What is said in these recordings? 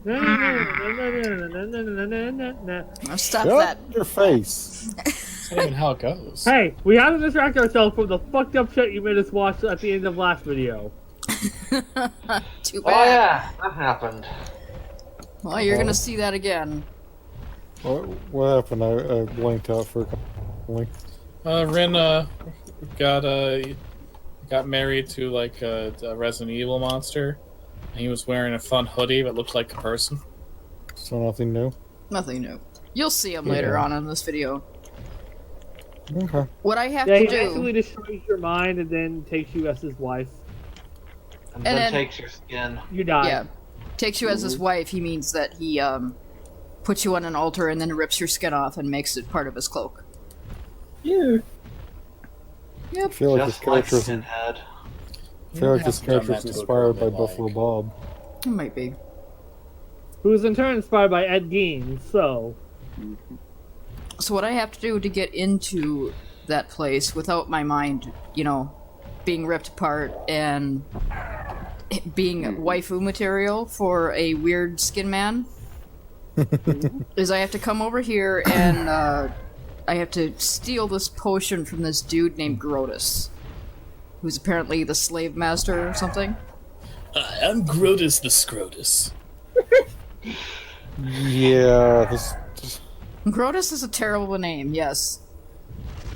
Stop Shut that. your face. That's not even how it goes. Hey, we have to distract ourselves from the fucked up shit you made us watch at the end of last video. Too Oh bad. yeah, that happened. Well, you're gonna see that again. What happened? I blanked out for a couple. Rin got married to like a Resident Evil monster. And he was wearing a fun hoodie that looked like a person. So nothing new. Nothing new. You'll see him later on in this video. Okay. What I have Yeah, to he do... basically destroys your mind and then takes you as his wife. And And then then- takes your skin. You die. Yeah. Takes you as his wife, he means that he, puts you on an altar and then rips your skin off and makes it part of his cloak. Ew. I feel like this Just like character is Sinhead. I feel like You this have done character is that to a inspired by girl they Buffalo like. Bob. It might be. Who's in turn inspired by Ed Gein, so... So what I have to do to get into that place without my mind, you know, being ripped apart and being waifu material for a weird skin man, is I have to come over here and I have to steal this potion from this dude named Grotus, who's apparently the slave master or something. I'm Grotus the Scrotus. Yeah, this Grotus is a terrible name, yes.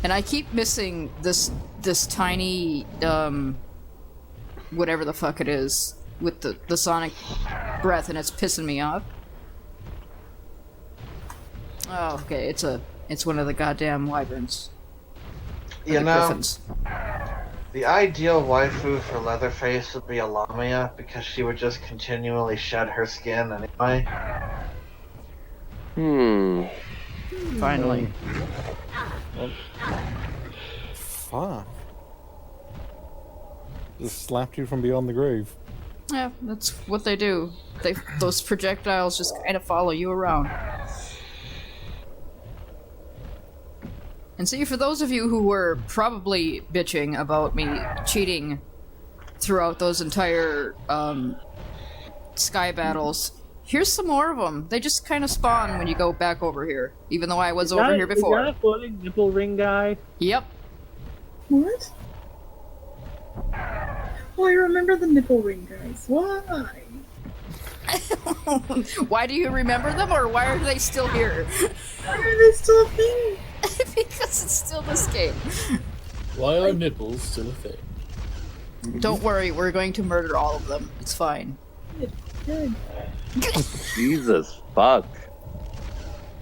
And I keep missing this tiny whatever the fuck it is with the sonic breath, and it's pissing me off. Oh, okay, it's one of the goddamn wyverns. Or You the know, griffins. the ideal waifu for Leatherface would be a Lamia because she would just continually shed her skin anyway. Finally. fuck. Just slapped you from beyond the grave. Yeah, that's what they do. Those projectiles just kind of follow you around. And see, for those of you who were probably bitching about me cheating throughout those entire sky battles, here's some more of them. They just kind of spawn when you go back over here, even though I was over here Is that before. a floating nipple ring guy? Yep. What? Oh, I remember the nipple ring guys. Why? Why do you remember them, or why are they still here? Why are they still a thing? Because it's still this game. Why are nipples still a thing? Don't worry, we're going to murder all of them. It's fine. Good. Jesus fuck.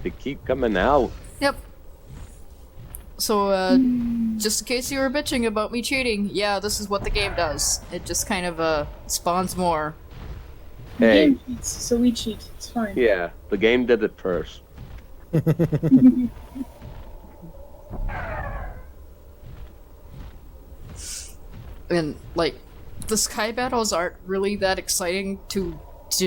They keep coming out. Yep. So, just in case you were bitching about me cheating, yeah, this is what the game does. It just kind of, spawns more. The Hey. game cheats, so we cheat. It's fine. Yeah, the game did it first. And, like, the sky battles aren't really that exciting to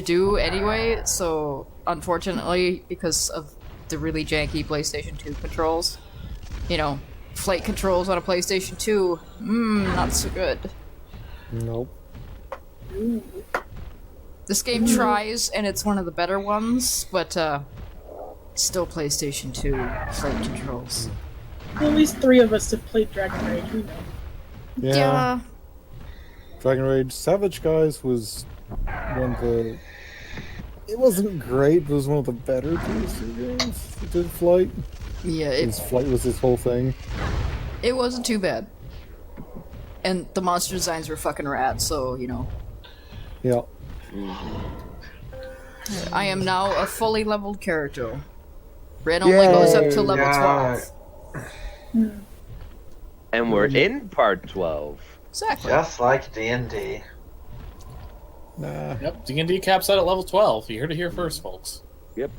do anyway, so, unfortunately, because of the really janky PlayStation 2 controls, you know, flight controls on a PlayStation 2, not so good. Nope. This game tries, and it's one of the better ones, but, still PlayStation 2 flight controls. Well, at least 3 of us have played Dragon Rage. We know. Yeah. Dragon Rage Savage Guys was one of the... It wasn't great, but it was one of the better PS2 games that did Flight. Yeah, His Flight was this whole thing. it wasn't too bad. And the monster designs were fucking rad, so, you know. Yeah. I am now a fully leveled character. Red only goes up to level Yeah. 12. And we're in part 12. Exactly. Just like D&D. Nah. Yep, D&D caps out at level 12. You heard it here first, folks. Yep.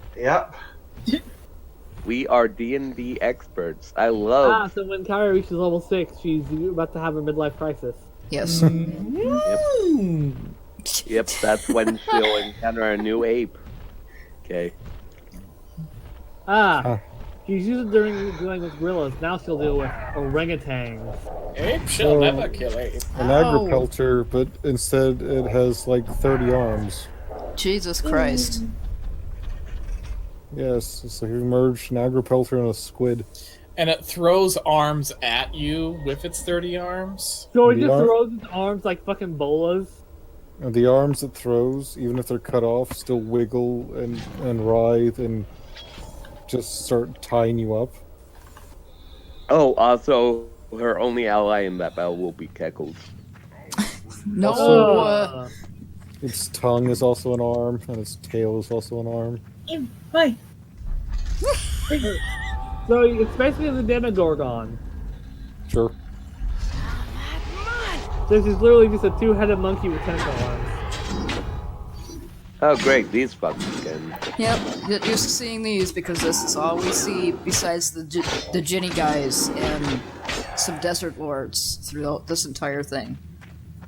We are D&D experts. I love... So when Kyra reaches level 6, she's about to have a midlife crisis. Yes. Yep, that's when she'll encounter a new ape. Okay. She's usually dealing with gorillas, now she'll deal with orangutans. Ape shall never kill ape. An agriculture, but instead it has like 30 arms. Jesus Christ. Yes, so he merged an Agropelter and a squid. And it throws arms at you with its 30 arms. So he The just ar- throws his arms like fucking bolas. And the arms it throws, even if they're cut off, still wiggle and writhe and just start tying you up. Oh, also, her only ally in that battle will be Keckles. No. Uh, Its tongue is also an arm, and its tail is also an arm. Ew, why? so it's basically the Demogorgon. Sure. This is literally just a two-headed monkey with 10 arms. Oh, great, these fuckers again. Yep, get used to seeing these because this is all we see besides the Ginny guys and some desert lords throughout this entire thing.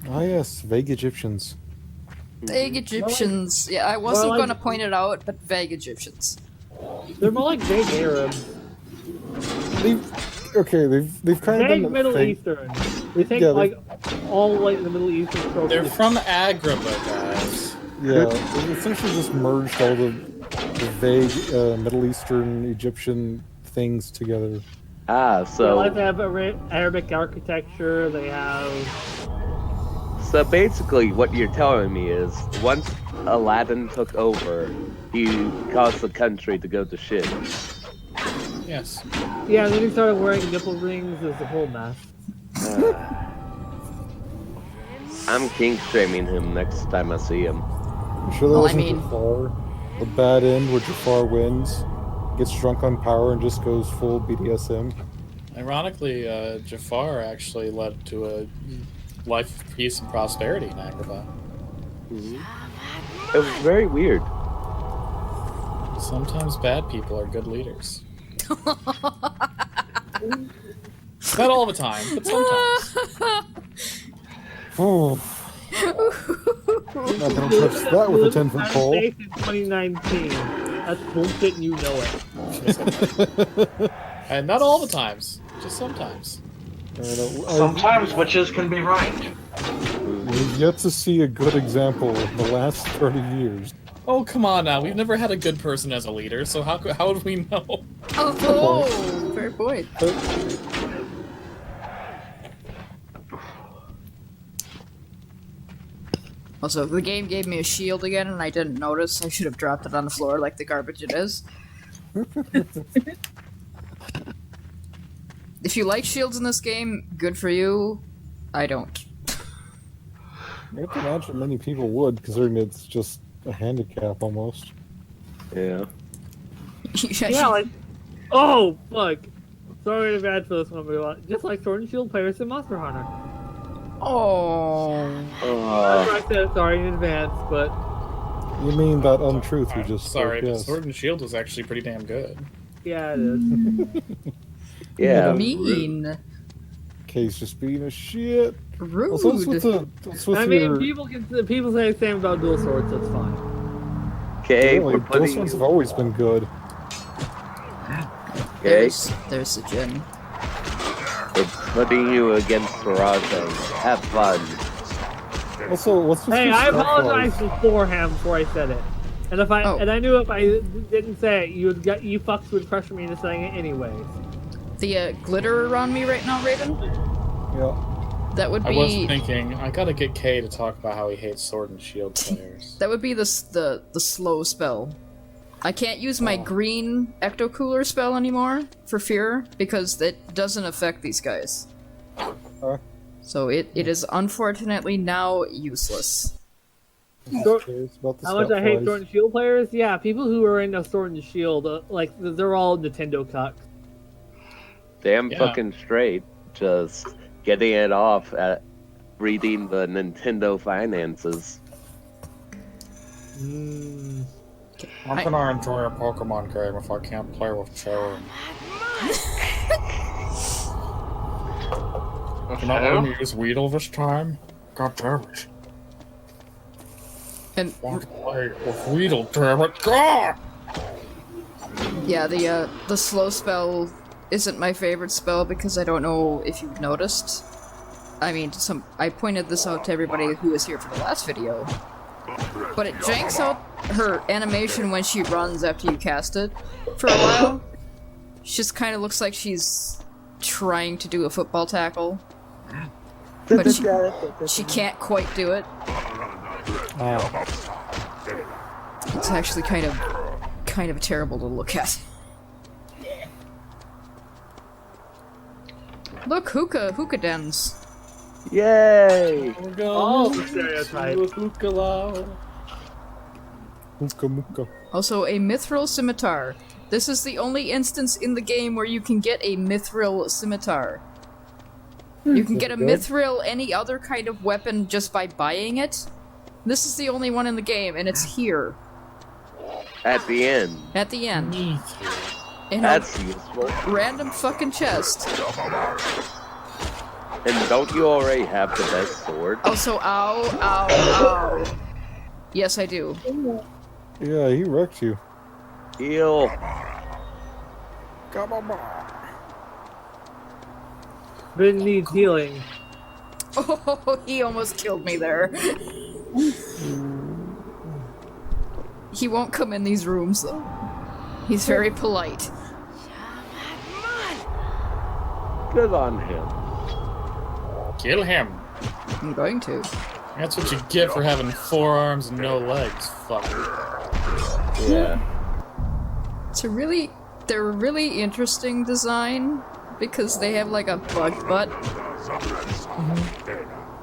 Ah yes, vague Egyptians. Vague Egyptians. Yeah, I wasn't Well, gonna point it out, but vague Egyptians. They're more like vague Arabs. They've kind of Vague been Middle fake. Eastern. They take Yeah, like all like the Middle Eastern tropes. They're from Agrabah, guys. Yeah, they essentially just merged all the vague Middle Eastern Egyptian things together. Ah, So so they have Arabic architecture. They have. so basically, what you're telling me is, once Aladdin took over, he caused the country to go to shit. Yes. Yeah, and then he started wearing nipple rings. It's a whole mess. I'm king shaming him next time I see him. You sure that Well, I wasn't mean- Jafar? The bad end where Jafar wins, gets drunk on power, and just goes full BDSM. Ironically, Jafar actually led to a life of peace and prosperity in Agrabah. It was very weird. Sometimes bad people are good leaders. Not all the time, but sometimes. Oh. Not gonna touch that with a 10-foot pole. In 2019. That's bullshit and you know it. And not all the times, just sometimes. Sometimes witches can be right. We've yet to see a good example in the last 30 years. Oh, come on now. We've never had a good person as a leader, so how would we know? Oh, fair point. Also, the game gave me a shield again, and I didn't notice. I should have dropped it on the floor like the garbage it is. If you like shields in this game, good for you. I don't. I can imagine many people would, considering it's just a handicap almost. Yeah. Yeah, like. Oh, fuck. Sorry in advance for this one, but just like Sword and Shield players in Monster Hunter. Oh. I said sorry in advance, but. You mean that untruth you just Sorry, spoke, but yes. Sword and Shield was actually pretty damn good. Yeah, it is. Yeah. Mean. Case just being a shit. Rude. Also, what's with I mean, your... people say the same about dual swords, that's fine. Okay, Really, we're those putting ones have always been good. okay, There's the Jin. we're putting you against Toronto. Have fun. Also, what's with Hey, your I stuff apologized like? beforehand before I said it. And if I Oh. and I knew if I didn't say it, you fucks would pressure me into saying it anyways. The glitter around me right now, Raven? Yeah. That would I was be thinking, I gotta get Kay to talk about how he hates Sword and Shield players. that would be the slow spell. I can't use my green ecto cooler spell anymore for fear because it doesn't affect these guys. So it is unfortunately now useless. So- Curious about the How much I hate stepwise. Sword and Shield players? Yeah, people who are into Sword and Shield, like they're all Nintendo cucks. Damn Yeah. fucking straight. Just getting it off at reading the Nintendo finances. I'm gonna enjoy a Pokemon game if I can't play with children. You're not letting me use Weedle this time? God damn it. And I want to play with Weedle, damn it. God! yeah, the slow spell isn't my favorite spell because I don't know if you've noticed. I mean, I pointed this out to everybody who was here for the last video. But it janks out her animation when she runs after you cast it for a while. She just kind of looks like she's trying to do a football tackle. But she can't quite do it. It's actually kind of terrible to look at. Look, hookah dens. Yay! We're Oh, going the stereotype. to a hookah. Muka muka. Also, a mithril scimitar. This is the only instance in the game where you can get a mithril scimitar. You can get a mithril, any other kind of weapon, just by buying it. This is the only one in the game, and it's here. At the end. At the end. In That's a useful. random fucking chest. And don't you already have the best sword? Also, ow. Yes, I do. Yeah, he wrecked you. Heal. Ben needs healing. Oh, he almost killed me there. He won't come in these rooms, though. He's very polite. Good on him. Kill him. I'm going to. That's what you get for having 4 arms and no legs, fucker. Yeah. They're a really interesting design because they have like a bug butt.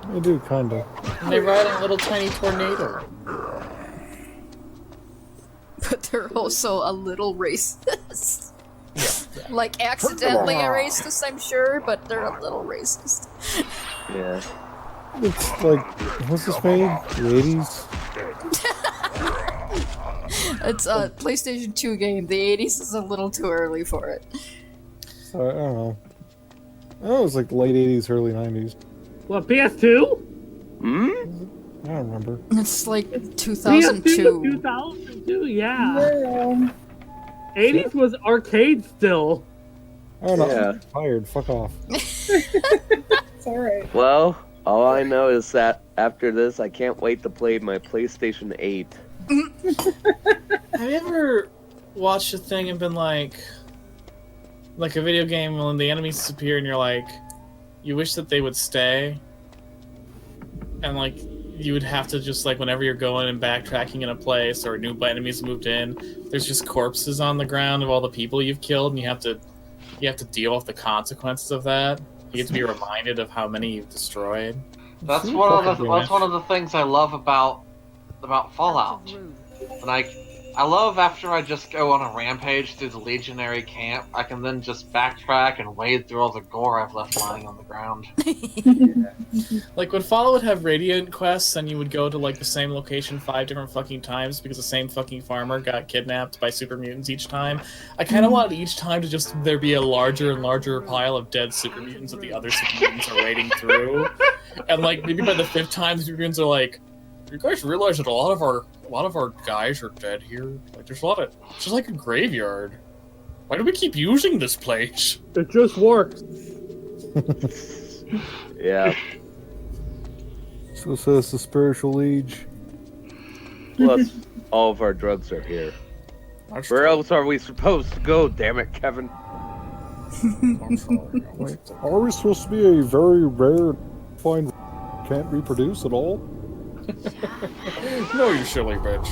I do, kinda. And they ride a little tiny tornado. But they're also a little racist. Like, accidentally a racist, I'm sure, but they're a little racist. Yeah. It's like, what's this made? The 80s? It's a PlayStation 2 game. The 80s is a little too early for it. So, I don't know. I know it was like late 80s, early 90s. What, PS2? Hmm? I don't remember. It's like PS2 2002. 2002, yeah. Yeah. 80s was arcade still. I don't know. Yeah. I'm tired. Fuck off. It's alright. Well, all I know is that after this, I can't wait to play my PlayStation 8. Have you ever watched a thing and been like a video game when the enemies disappear and you're like, you wish that they would stay? And like, you would have to just like, whenever you're going and backtracking in a place or new enemies moved in, there's just corpses on the ground of all the people you've killed, and you have to deal with the consequences of that. You get to be reminded of how many you've destroyed. That's one of the things I love about Fallout. And I love after I just go on a rampage through the legionary camp, I can then just backtrack and wade through all the gore I've left lying on the ground. Like, when Fallout would have Radiant quests, and you would go to, like, the same location 5 different fucking times because the same fucking farmer got kidnapped by super mutants each time, I kind of wanted each time to just there be a larger and larger pile of dead super mutants that the other super mutants are wading through. And, like, maybe by the 5th time, the super mutants are like, you guys realize that a lot of our guys are dead here? Like, it's just like a graveyard. Why do we keep using this place? It just works. Yeah. So it says the spiritual age. Plus, all of our drugs are here. Where else are we supposed to go, damn it, Kevin? Wait, are we supposed to be a very rare find can't reproduce at all? No, you silly bitch.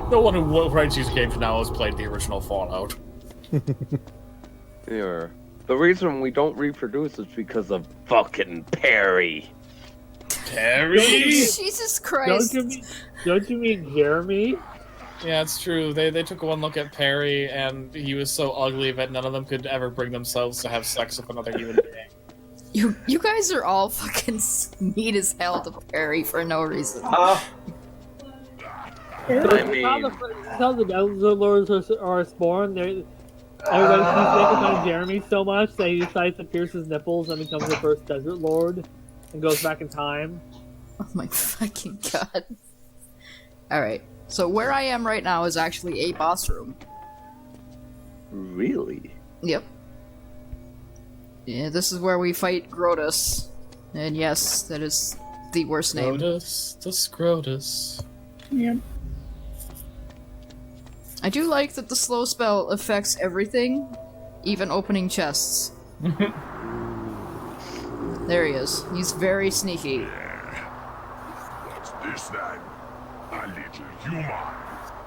No one who writes these games now has played the original Fallout. Yeah. The reason we don't reproduce is because of fucking Perry. Perry? Jesus Christ. Don't you mean Jeremy? Yeah, it's true. They took one look at Perry, and he was so ugly that none of them could ever bring themselves to have sex with another human being. You guys are all fucking neat as hell to Perry for no reason. I How the Desert Lords are spawned, everybody keeps making fun of Jeremy so much that he decides to pierce his nipples and becomes the first Desert Lord and goes back in time. Oh my fucking god. Alright, so where I am right now is actually a boss room. Really? Yep. Yeah, this is where we fight Grotus. And yes, that is the worst name. Scrotus, the Scrotus. Yep. I do like that the slow spell affects everything, even opening chests. There he is. He's very sneaky. What's this then? A little human.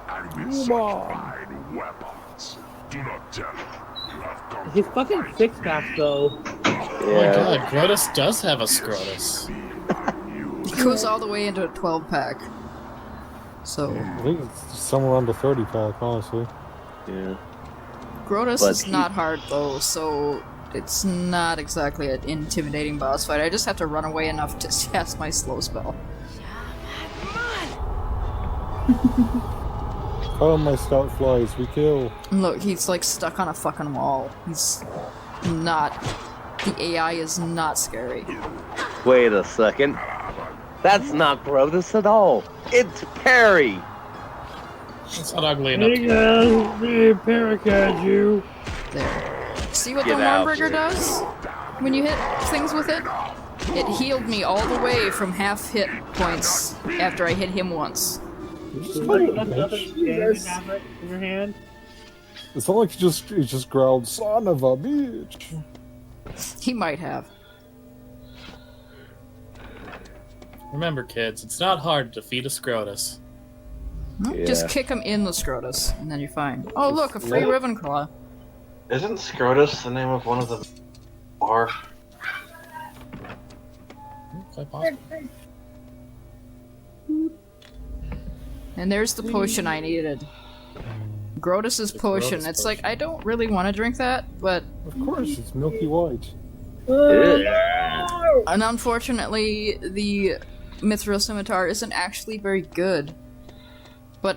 And with such fine weapons. Do not tell me you have come His to fucking fight six-pack, me. though. Oh my god, Grotus does have a Scrotus. He goes all the way into a 12-pack. So, I think it's somewhere around the 30-pack, honestly. Yeah. Grotus But is not hard though, so it's not exactly an intimidating boss fight. I just have to run away enough to cast my slow spell. Come, my scout flies, we kill. And look, he's like stuck on a fucking wall. He's not... The AI is not scary. Wait a second. That's not Grotus at all. It's Perry. It's not ugly Hey enough. guys, me Paracaju. There. See what Get the out. Wormburger does? When you hit things with it? It healed me all the way from half hit points after I hit him once. Like, that's nothing standing hammer in your hand. It's not like he just growled, son of a bitch. He might have. Remember, kids, it's not hard to defeat a Scrotus. Just Yeah. kick him in the Scrotus, and then you're fine. Oh look, a free Ravenclaw. Isn't Scrotus the name of one of the bar? Quite possible. And there's the potion I needed. Grotus's potion. Grotus It's like, I don't really want to drink that, but... Of course, it's milky white. And unfortunately, the Mithril Scimitar isn't actually very good. But,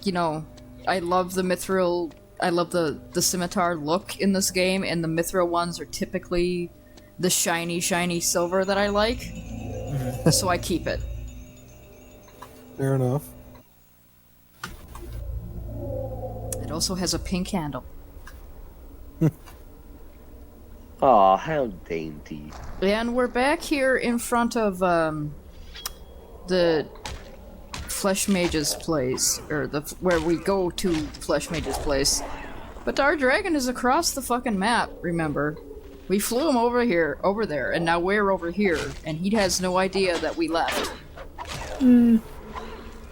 you know, I love the Mithril... I love the Scimitar look in this game, and the Mithril ones are typically the shiny, shiny silver that I like. So I keep it. Fair enough. It also has a pink handle. Aw, how dainty. And we're back here in front of the Flesh Mage's place, or where we go to Flesh Mage's place. But our dragon is across the fucking map, remember? We flew him over there, and now we're over here, and he has no idea that we left. Do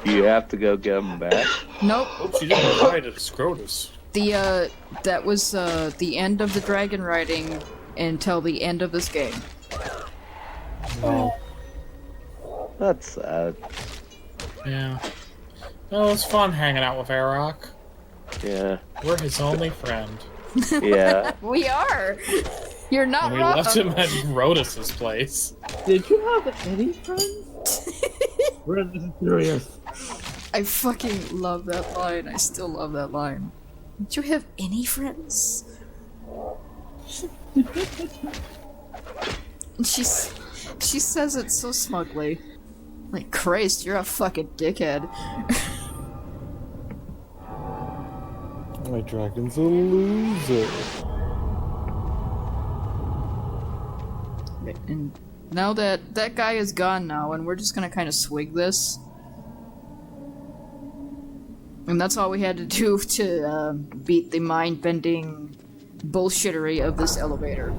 you have to go get him back? Nope. Hope she didn't ride at a Scrotus. That was the end of the dragon riding until the end of this game. No. That's sad. Yeah. Oh, it's fun hanging out with Arok. Yeah. We're his only friend. Yeah. We are! You're not And we wrong! left him at Grotus's place. Did you have any friends? We're this is serious. I fucking love that line. I still love that line. Did you have any friends? And she says it so smugly. Like, Christ, you're a fucking dickhead. My dragon's a loser. And now that guy is gone now, and we're just gonna kind of swig this. And that's all we had to do to beat the mind-bending bullshittery of this elevator.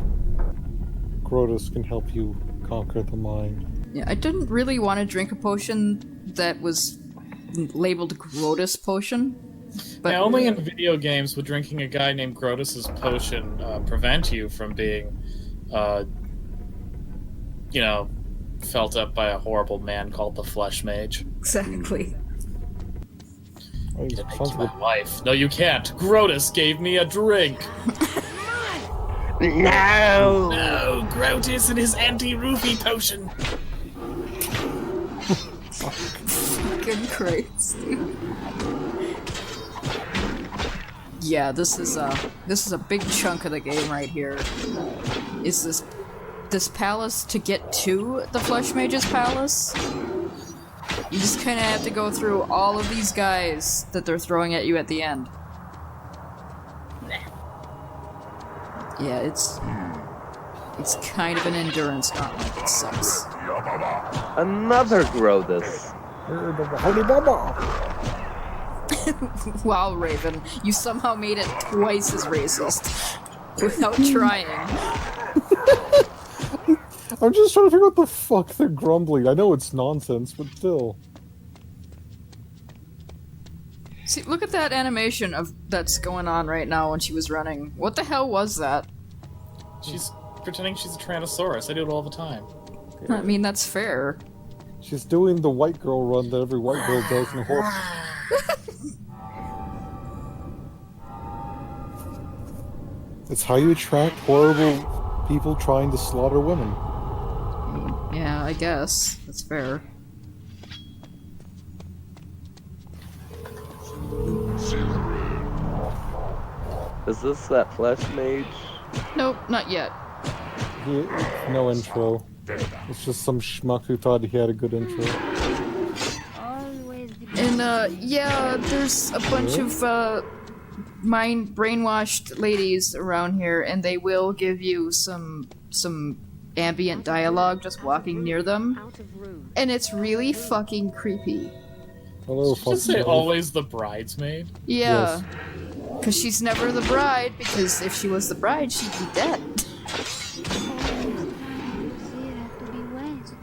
Grotus can help you conquer the mind. Yeah, I didn't really want to drink a potion that was labeled Grotus potion. But Yeah, only in video games would drinking a guy named Grotus's potion prevent you from being, you know, felt up by a horrible man called the Flesh Mage. exactly. Oh, Get next to my wife. No, you can't. Grotus gave me a drink. No! No, Grotus and his anti-roofie potion. Fucking crazy. Yeah, this is a big chunk of the game right here. Is this palace to get to the Flesh Mage's palace? You just kind of have to go through all of these guys that they're throwing at you at the end. Yeah, it's kind of an endurance gauntlet. It sucks. Another Grotus. Holy Baba! Wow, Raven, you somehow made it twice as racist without trying. I'm just trying to figure out what the fuck they're grumbling. I know it's nonsense, but still. See, look at that animation that's going on right now when she was running. What the hell was that? She's pretending she's a Tyrannosaurus. I do it all the time. I mean, that's fair. She's doing the white girl run that every white girl does in a horse. It's how you attract horrible people trying to slaughter women. Yeah, I guess. That's fair. Is this that flesh mage? Nope, not yet. No intro. It's just some schmuck who thought he had a good intro. And, yeah, there's a bunch of, brainwashed ladies around here, and they will give you some ambient dialogue just walking near them. And it's really fucking creepy. Hello, Just say always the bridesmaid. Yeah. Because she's never the bride, because if she was the bride, she'd be dead.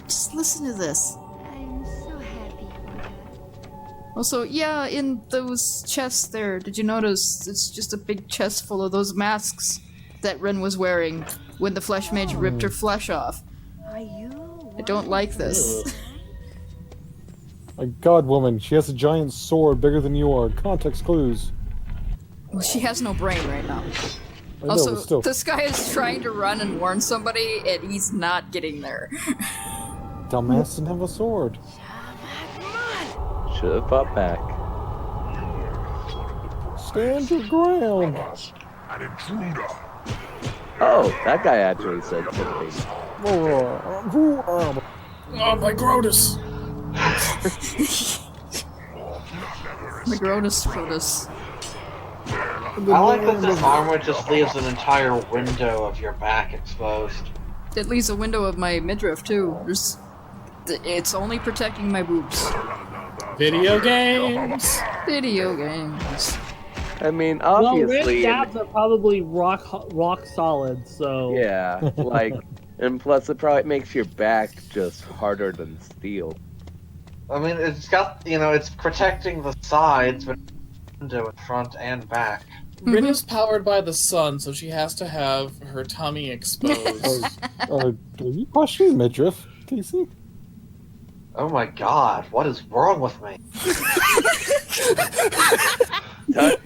Just listen to this. I'm so happy for her. Also, yeah, in those chests there, did you notice it's just a big chest full of those masks that Ren was wearing when the flesh mage ripped her flesh off? Are you? I don't like this. My god, woman, she has a giant sword bigger than you are. Context clues. Well, she has no brain right now. I know, Also, but still. this guy is trying to run and warn somebody, and he's not getting there. Dumbass didn't have a sword. Should have fought back. Stand your ground. An intruder. Oh, that guy actually said something. Oh, my Grotus! McGrotus Grotus. I like that this armor just leaves an entire window of your back exposed. It leaves a window of my midriff, too. It's only protecting my boobs. Video games! Video games. I mean, Well, obviously. red caps are probably rock solid, so... Yeah, like, and plus it probably makes your back just harder than steel. I mean, it's got, it's protecting the sides, but window in front and back. Rin is powered by the sun, so she has to have her tummy exposed. Are you questioning midriff, Casey? Oh my god, what is wrong with me? Tut.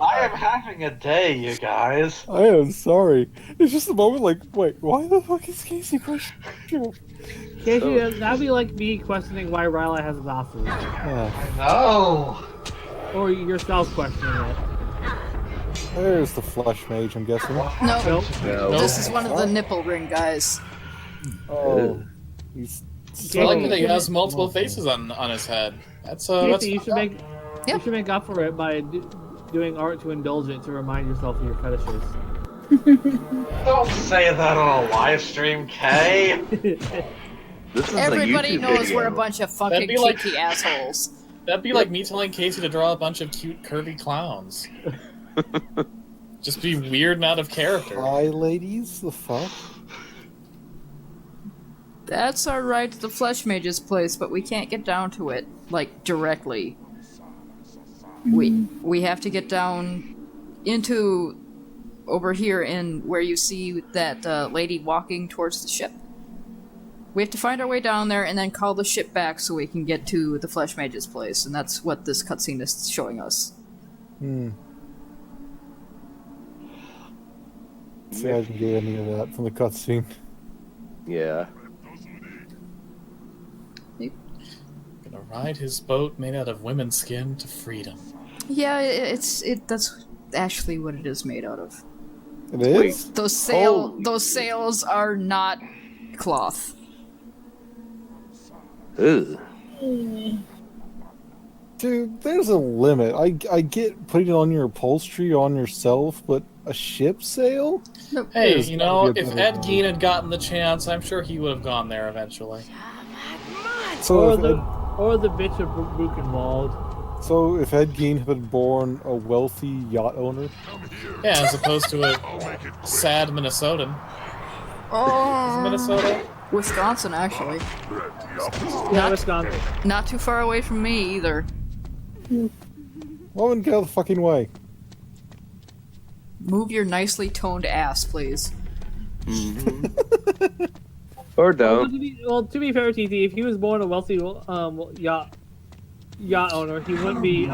I am having a day, you guys. I am sorry. It's just a moment like, wait, why the fuck is Casey questioning? Casey, that'd be like me questioning why Ryla has glasses. No. Or yourself questioning it. There's the flesh mage, I'm guessing. No, Nope. No. this is one of the nipple ring guys. Oh, he's I like that he has multiple faces on his head. That's Casey, you should make Yep. you should make up for it by doing art to indulgent to remind yourself of your fetishes. Don't say that on a live stream, Kay. This is Everybody a YouTube knows video. we're a bunch of fucking That'd be like- kinky assholes. That'd be like me telling Casey to draw a bunch of cute, curvy clowns. Just be weird and out of character. Hi, ladies. The fuck? That's our right to the flesh mage's place, but we can't get down to it, like, directly. We have to get down into over here in where you see that lady walking towards the ship. We have to find our way down there and then call the ship back so we can get to the flesh mage's place, and that's what this cutscene is showing us. See, I didn't get any of that from the cutscene. Yeah. Gonna ride his boat made out of women's skin to freedom. Yeah, that's actually what it is made out of. It is? Those sails are not cloth. Ugh. Dude, there's a limit. I get putting it on your upholstery on yourself, but a ship sail? Hey, There's you gotta know, be a if better Ed way. Gein had gotten the chance, I'm sure he would have gone there eventually. So Or if the bitch of Buchenwald. So if Ed Gein had been born a wealthy yacht owner, Yeah, as opposed to a sad Minnesotan. Is it Minnesota? Wisconsin, actually. Yeah, Wisconsin. Not too far away from me either. woman, get out of the fucking way. Move your nicely toned ass, please. Or Well, don't. to be fair, TT, if he was born a wealthy yacht owner, he wouldn't be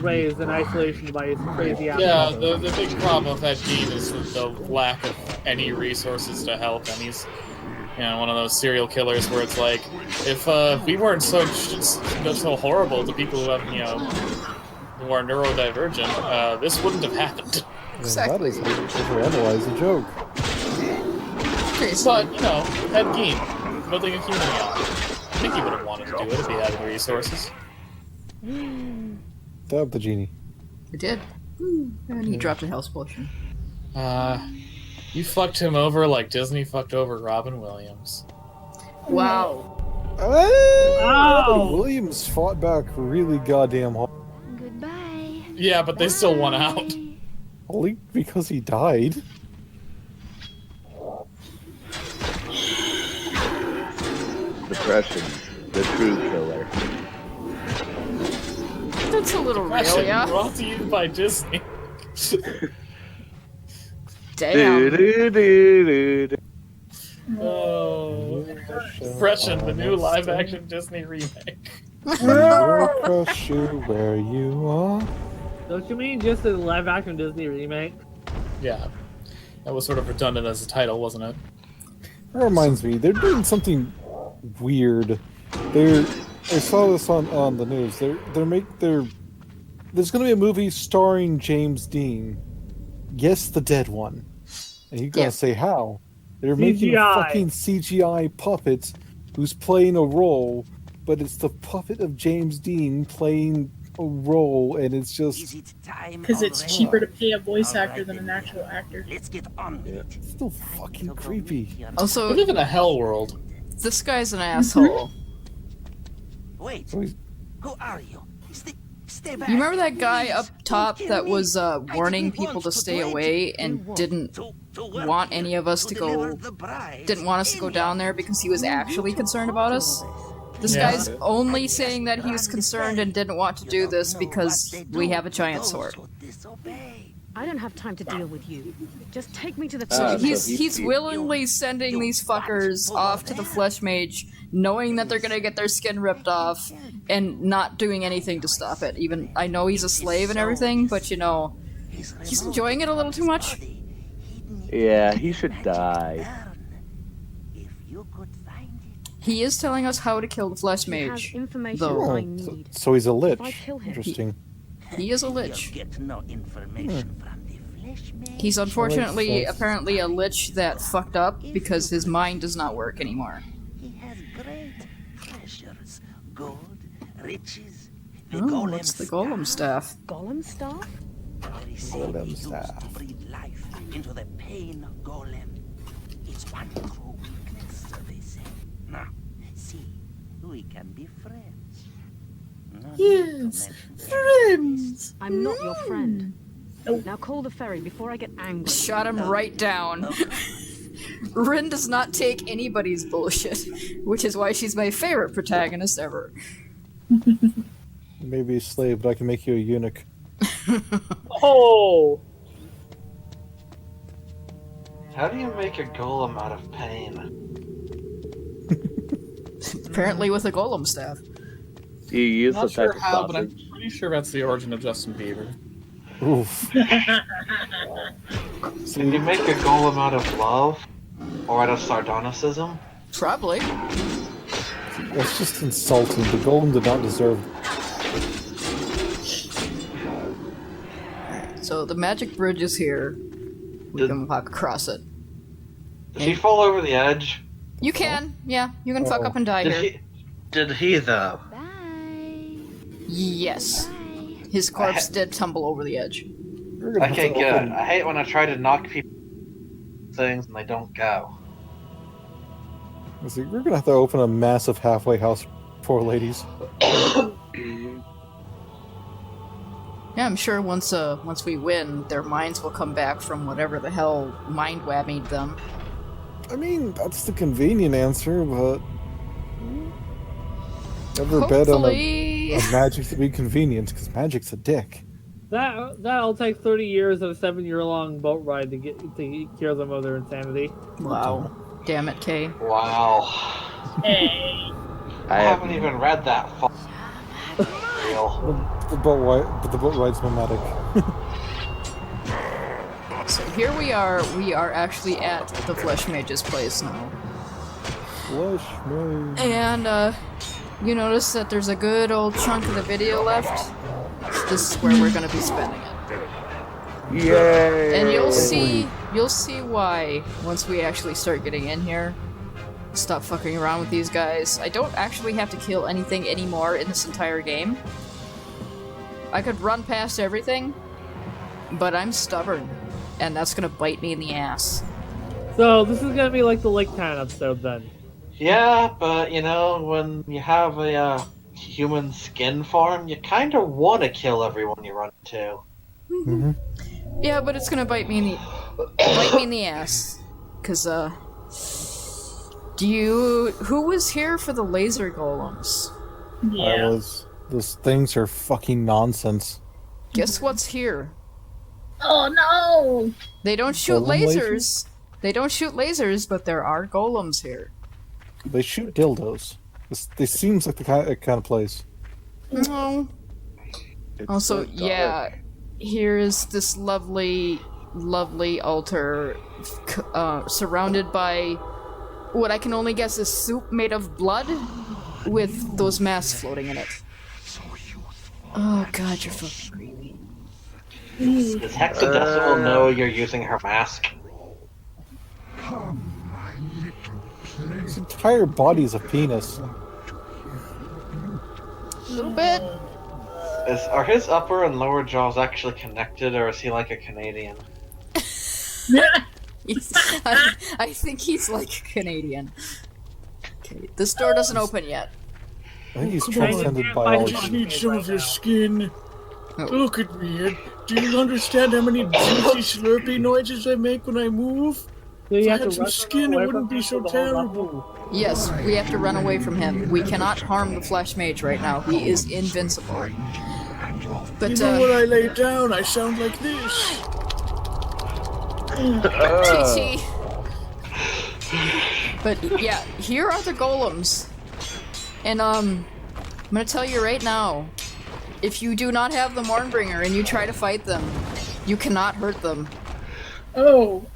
raised in isolation by his crazy ass. Yeah, mother. the big problem with that gene is the lack of any resources to help him. He's, one of those serial killers where it's like, if we weren't so horrible to people who have, who are neurodivergent, this wouldn't have happened. Exactly. That is overanalyze a joke. But, Ed Gein, building a human yacht. I think he would have wanted to do it if he had the resources. Stab the genie. I did. And he dropped a health potion. You fucked him over like Disney fucked over Robin Williams. Wow. Robin Williams fought back really goddamn hard. Goodbye. Yeah, but they still won out. Only because he died. Depression, the true killer. That's a little real, Actually, yeah? brought to you by Disney. Damn. Do-do-do-do-do. Oh, Depression, the new live-action Disney remake. We'll crush you where you are. Don't you mean just a live-action Disney remake? Yeah, that was sort of redundant as a title, wasn't it? That reminds me, they're doing something weird. I saw this on the news. There's gonna be a movie starring James Dean. Yes, the dead one. And you're gonna say how? They're making fucking CGI puppets who's playing a role, but it's the puppet of James Dean playing a role, and it's just Because it's cheaper to pay a voice actor than an actual actor. Let's get on. it's still fucking creepy. Also, We live in a hell world. this guy's an asshole. Wait, So he's- who are you? Stay back. You remember that guy up top that was warning people to stay away and didn't want any of us to go, didn't want us to go down there because he was actually concerned about us? This guy's only saying that he was concerned and didn't want to do this because we have a giant sword. I don't have time to deal with you. Just take me to the So So he's willingly sending these fuckers off to the Flesh Mage, knowing that they're gonna get their skin ripped off, and not doing anything to stop it. Even I know he's a slave and everything, but he's enjoying it a little too much. Yeah, he should die. If you could find it. He is telling us how to kill the Flesh He has Mage. information though. I Oh, need. so he's a lich. If I kill him- Interesting. He is a You'll lich. get no information from the flesh man. He's unfortunately sense. apparently a lich that fucked up because his mind does not work anymore. He has great treasures, gold, riches. The Oh, what's the golem staff? Golem staff? Very same Golem he used staff. to breathe life into the pain golem. It's one true weakness, so they say. Now, see, we can be friends. Not to Yes, mention friends. I'm not your friend. Now call the ferry before I get angry. Shot him right down. Rin does not take anybody's bullshit, which is why she's my favorite protagonist ever. You may be a slave, but I can make you a eunuch. Oh! How do you make a golem out of pain? Apparently with a golem staff. You use Not the sure type of how, but I'm sausage. pretty sure that's the origin of Justin Bieber. Oof. Can you make a golem out of love? Or out of sardonicism? Probably. That's just insulting. The golem did not deserve. So the magic bridge is here. We can walk across it. Did he fall over the edge? You can, yeah. You can fuck Oh. up and die here. Did he though? Bye. Yes. Bye. His corpse did tumble over the edge. We're gonna have Okay, to good. open- I hate when I try to knock people things and they don't go. Let's see, we're gonna have to open a massive halfway house for poor ladies. Yeah, I'm sure once we win, their minds will come back from whatever the hell mind whammied them. I mean, that's the convenient answer, but never bet on Hopefully. a magic to be convenient, because magic's a dick. That'll take 30 years of a 7-year-long boat ride to cure them of their insanity. Wow. Damn it, Kay. Wow. Hey. I haven't even read that far. Real. The boat ride's nomadic. So here we are actually at the Flesh Mage's place now. Flesh Mage. And, you notice that there's a good old chunk of the video left. This is where we're gonna be spending it. Yay! And you'll see why once we actually start getting in here. Stop fucking around with these guys. I don't actually have to kill anything anymore in this entire game. I could run past everything, but I'm stubborn, and that's gonna bite me in the ass. So this is gonna be like the Lake Town episode then. Yeah, but you know, when you have a human skin farm, you kind of want to kill everyone you run into. Mm-hmm. Yeah, but it's gonna bite me in the ass. 'Cause who was here for the laser golems? Yeah. Those things are fucking nonsense. Guess what's here? Oh no! They don't shoot Golem lasers. They don't shoot lasers, but there are golems here. They shoot dildos. This seems like the kind of place. No. It's Also, so dark. yeah, here is this lovely, lovely altar surrounded by what I can only guess is soup made of blood with those masks floating in it. Oh god, you're fucking creepy. Does Hexadecimal know you're using her mask? His entire body's a penis. A little bit. Are his upper and lower jaws actually connected, or is he like a Canadian? I think he's like Canadian. Okay, this door doesn't open yet. I think he's transcended biology. I just need some of your skin. Look at me. Do you understand how many juicy slurpy noises I make when I move? So If you I have had to some run skin, away it wouldn't from be so people the whole terrible. Yes, we have to run away from him. We cannot harm the Flesh Mage right now. He is invincible. But, Even when I lay down, I sound like this. TT. But yeah, here are the golems. And I'm gonna tell you right now, if you do not have the Mornbringer and you try to fight them, you cannot hurt them. Oh.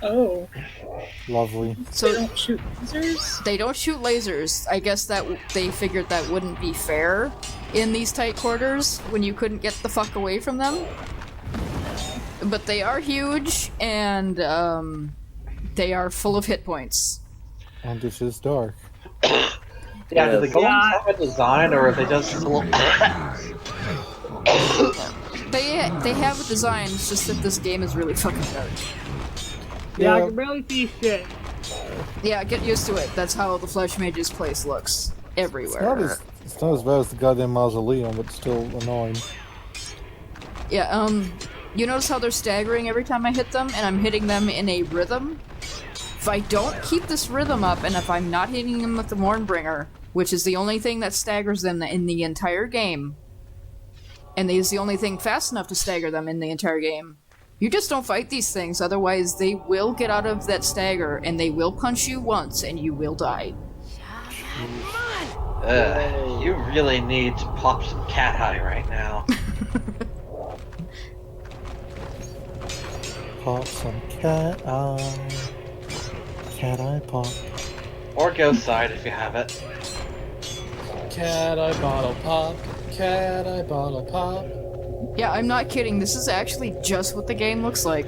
Lovely. So They don't shoot lasers? they don't shoot lasers. I guess that they figured that wouldn't be fair in these tight quarters when you couldn't get the fuck away from them. But they are huge and they are full of hit points. And this is dark. Yeah, do the Yes. golems have a design, or are they just little... They have a design, it's just that this game is really fucking dark. Yeah, I Yeah. can barely see shit. Yeah, get used to it. That's how the Flesh Mage's place looks everywhere. It's not as bad as the goddamn mausoleum, but still annoying. Yeah, you notice how they're staggering every time I hit them, and I'm hitting them in a rhythm? If I don't keep this rhythm up, and if I'm not hitting them with the Mornbringer, which is the only thing that staggers them in the entire game, and is the only thing fast enough to stagger them in the entire game, you just don't fight these things, otherwise they will get out of that stagger, and they will punch you once, and you will die. You really need to pop some cat eye right now. Pop some cat eye. Cat eye pop. Or ghost side if you have it. Cat eye bottle pop. Cat eye bottle pop. Yeah, I'm not kidding, this is actually just what the game looks like.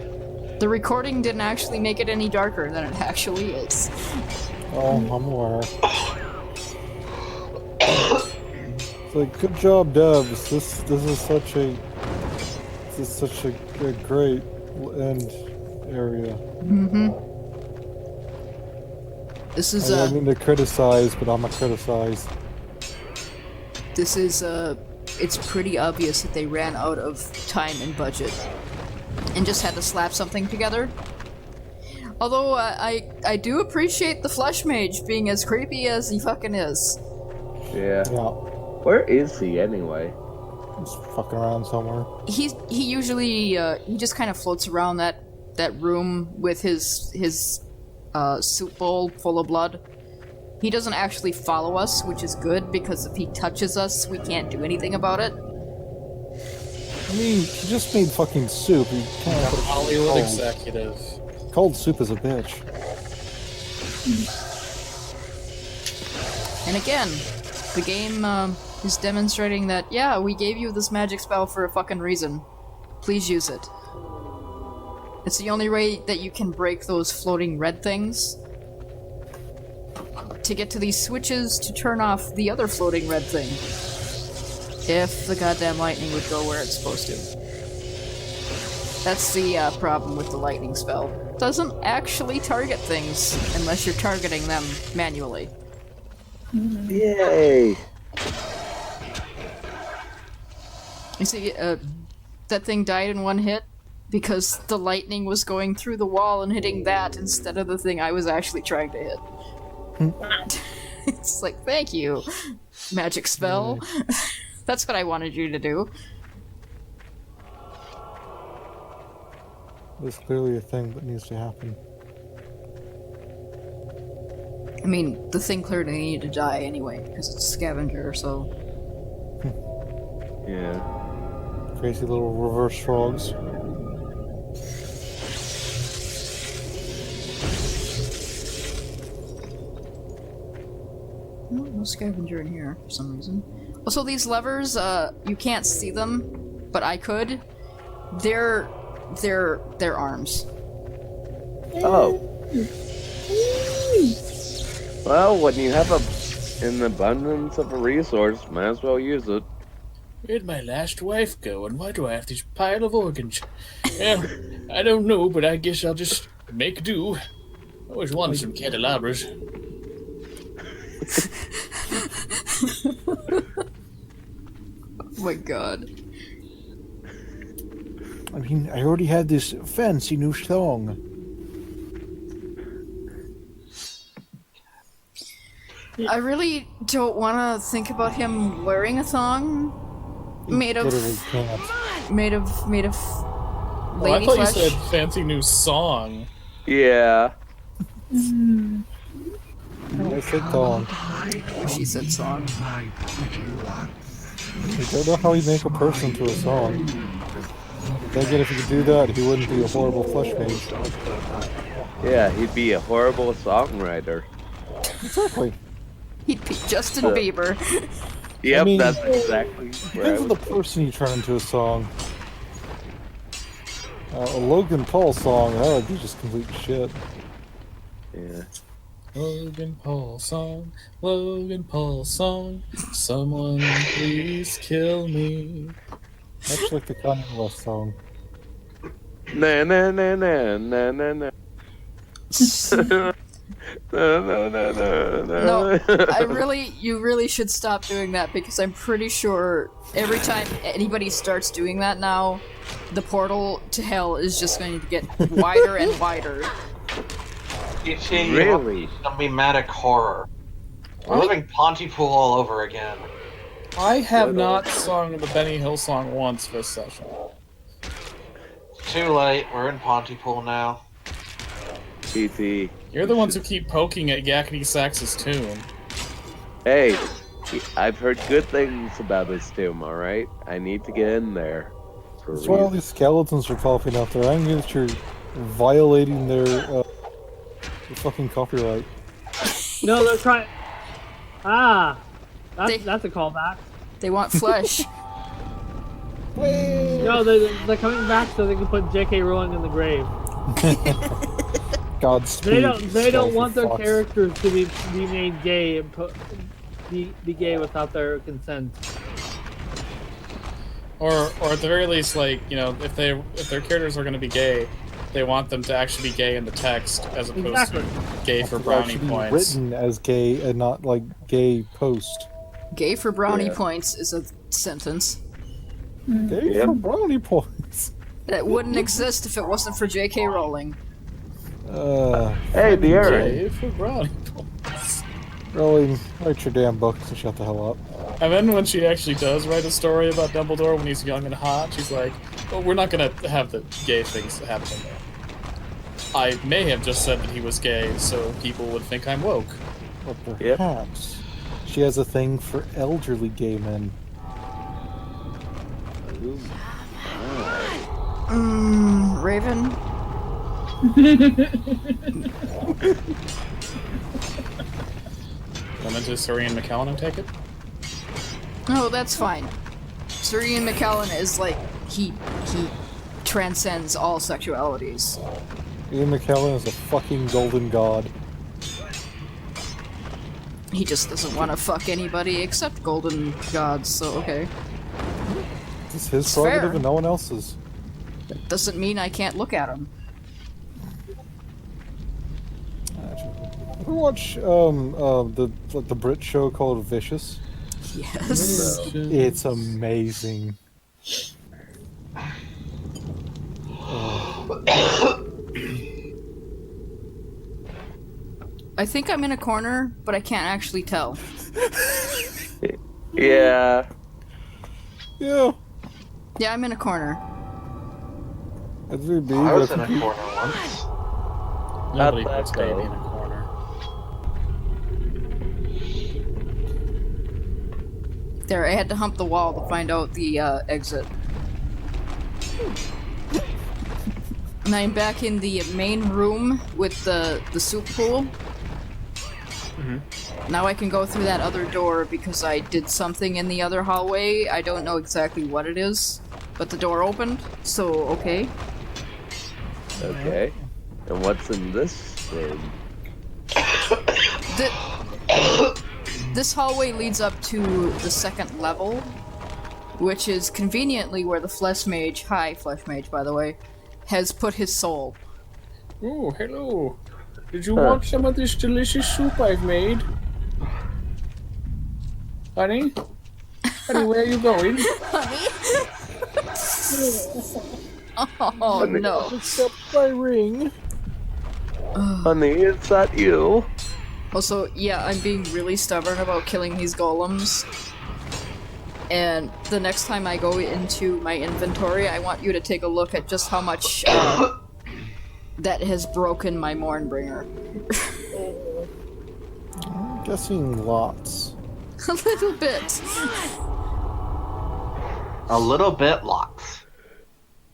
The recording didn't actually make it any darker than it actually is. Oh, I'm aware. It's like, good job, devs. This is such a great end area. This is I mean to criticize, but I'm a criticize. This is it's pretty obvious that they ran out of time and budget and just had to slap something together. Although I do appreciate the Flesh Mage being as creepy as he fucking is. Yeah. Yeah. Where is he anyway? He's fucking around somewhere. He usually he just kind of floats around that room with his soup bowl full of blood. He doesn't actually follow us, which is good, because if he touches us, we can't do anything about it. I mean, he just made fucking soup. He can't put it Hollywood cold. executive. Cold soup is a bitch. And again, the game is demonstrating that, yeah, we gave you this magic spell for a fucking reason. Please use it. It's the only way that you can break those floating red things. To get to these switches to turn off the other floating red thing. If the goddamn lightning would go where it's supposed to. That's the problem with the lightning spell. It doesn't actually target things unless you're targeting them manually. Yay! You see, that thing died in one hit because the lightning was going through the wall and hitting that instead of the thing I was actually trying to hit. It's like, thank you, magic spell. That's what I wanted you to do. There's clearly a thing that needs to happen. I mean, the thing clearly needed to die anyway, because it's a scavenger, so... Yeah. Crazy little reverse frogs. No scavenger in here for some reason. Also, these levers, you can't see them, but I could. They're arms. Oh. Well, when you have an abundance of a resource, might as well use it. Where'd my last wife go, and why do I have this pile of organs? Well, I don't know, but I guess I'll just make do. I always wanted some candelabras. Oh my god. I mean, I already had this fancy new song. I really don't want to think about him wearing a thong made of Literally can't. made of Oh, I lady thought flesh. you said fancy new song. Yeah. I said song. She said song. I don't know how you make a person to a song. Then again, if he could do that, he wouldn't be a horrible flesh mage. Yeah, he'd be a horrible songwriter. Exactly. He'd be Justin Bieber. Yep, I mean, that's exactly where I Depends on the was. person you turn into a song. A Logan Paul song, that would be just complete shit. Yeah. Logan Paul song, Logan Paul song. Someone please kill me. Much like the Kanye West song. Na na na na na na na. No, you really should stop doing that, because I'm pretty sure every time anybody starts doing that now, the portal to hell is just going to get wider and wider. Really? Numbematic horror. We're living Pontypool all over again. I have not sung the Benny Hill song once this session. Too late. We're in Pontypool now. PT. You're the ones who keep poking at Yakety Sax's tomb. Hey, I've heard good things about this tomb, alright? I need to get in there. For That's why all these skeletons are popping up there. I'm that you're violating their fucking copyright. No, they're trying. That's a callback. They want flesh. No, they're coming back so they can put J.K. Rowling in the grave. Godspeed. They don't for want their fuck's- characters to be made gay and be gay without their consent. Or at the very least, like, you know, if their characters are going to be gay, they want them to actually be gay in the text as opposed to gay for It's brownie actually points. written as gay and not like gay post. Gay for brownie Yeah. points is a sentence. Gay for brownie points. That wouldn't exist if it wasn't for J.K. Rowling. Hey, the Aaron. Gay for brownie points. Rowling, write your damn books and shut the hell up. And then when she actually does write a story about Dumbledore when he's young and hot, she's like, well, we're not gonna have the gay things happen in there. I may have just said that he was gay so people would think I'm woke. But perhaps she has a thing for elderly gay men. Raven? Come into Surian McKellen and take it? No, that's fine. Sir Ian McKellen is like, he transcends all sexualities. Ian McKellen is a fucking golden god. He just doesn't want to fuck anybody except golden gods, so okay. It's his It's prerogative fair. and no one else's. That doesn't mean I can't look at him. Ever watch the Brit show called Vicious? Yes. It's amazing. I think I'm in a corner, but I can't actually tell. Yeah. Yeah. Yeah, I'm in a corner. It's really big, I but was if in a you- corner once. Nobody How'd puts that baby go? in a corner. There, I had to hump the wall to find out the exit. And I'm back in the main room with the soup pool. Now I can go through that other door because I did something in the other hallway. I don't know exactly what it is, but the door opened, so okay. Okay. And what's in this room? This hallway leads up to the second level, which is conveniently where the Flesh Mage, hi Flesh Mage by the way, has put his soul. Oh, hello. Did you want some of this delicious soup I've made? Honey? Honey, where are you going? Oh no. Accept my ring. Honey, is that you? Also, yeah, I'm being really stubborn about killing these golems. And the next time I go into my inventory, I want you to take a look at just how much that has broken my Mournbringer. I'm guessing lots. A little bit. A little bit lots.